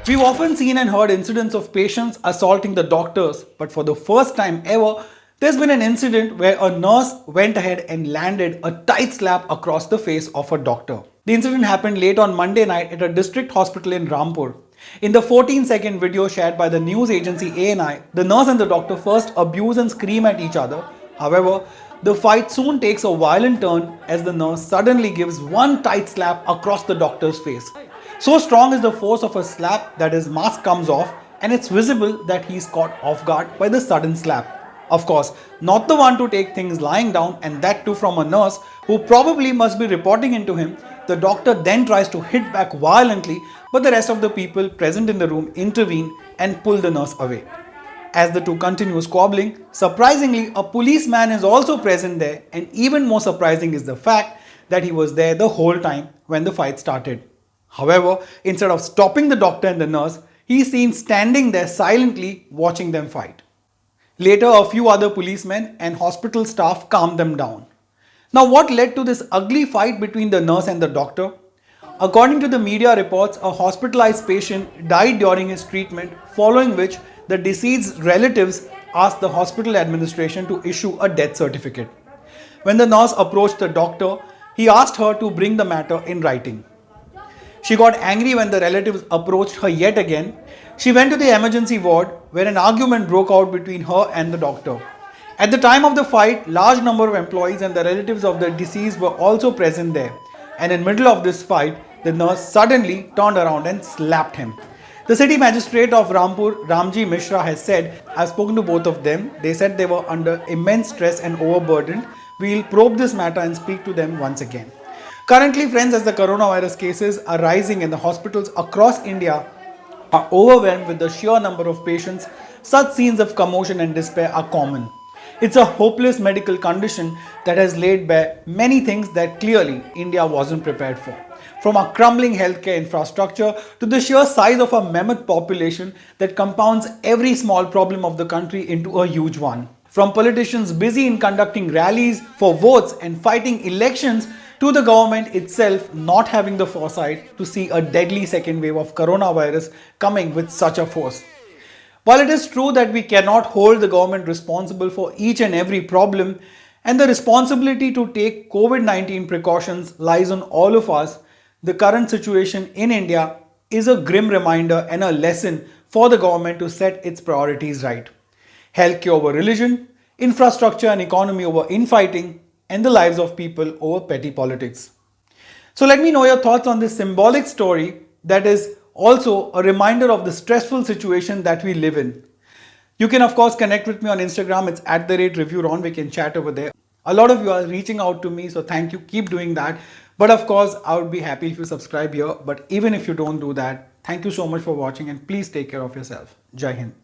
We've often seen and heard incidents of patients assaulting the doctors, but for the first time ever, there's been an incident where a nurse went ahead and landed a tight slap across the face of a doctor. The incident happened late on Monday night at a district hospital in Rampur. In the 14-second video shared by the news agency ANI, the nurse and the doctor first abuse and scream at each other. However, the fight soon takes a violent turn as the nurse suddenly gives one tight slap across the doctor's face. So strong is the force of a slap that his mask comes off and it's visible that he's caught off guard by the sudden slap. Of course, not the one to take things lying down, and that too from a nurse who probably must be reporting into him. The doctor then tries to hit back violently, but the rest of the people present in the room intervene and pull the nurse away. As the two continue squabbling, surprisingly, a policeman is also present there, and even more surprising is the fact that he was there the whole time when the fight started. However, instead of stopping the doctor and the nurse, he is seen standing there silently watching them fight. Later, a few other policemen and hospital staff calmed them down. Now, what led to this ugly fight between the nurse and the doctor? According to the media reports, a hospitalized patient died during his treatment, following which the deceased's relatives asked the hospital administration to issue a death certificate. When the nurse approached the doctor, he asked her to bring the matter in writing. She got angry when the relatives approached her yet again. She went to the emergency ward where an argument broke out between her and the doctor. At the time of the fight, large number of employees and the relatives of the deceased were also present there. And in the middle of this fight, the nurse suddenly turned around and slapped him. The city magistrate of Rampur, Ramji Mishra, has said, I've spoken to both of them. They said they were under immense stress and overburdened. We'll probe this matter and speak to them once again. Currently, friends, as the coronavirus cases are rising and the hospitals across India are overwhelmed with the sheer number of patients, such scenes of commotion and despair are common. It's a hopeless medical condition that has laid bare many things that clearly India wasn't prepared for. From our crumbling healthcare infrastructure to the sheer size of a mammoth population that compounds every small problem of the country into a huge one. From politicians busy in conducting rallies for votes and fighting elections to the government itself not having the foresight to see a deadly second wave of coronavirus coming with such a force. While it is true that we cannot hold the government responsible for each and every problem, and the responsibility to take COVID-19 precautions lies on all of us, the current situation in India is a grim reminder and a lesson for the government to set its priorities right. Healthcare over religion, infrastructure and economy over infighting, and the lives of people over petty politics. So let me know your thoughts on this symbolic story that is also a reminder of the stressful situation that we live in. You can of course connect with me on Instagram. It's @ReviewRon. We can chat over there. A lot of you are reaching out to me, so thank you. Keep doing that. But of course, I would be happy if you subscribe here. But even if you don't do that, thank you so much for watching and please take care of yourself. Jai Hind.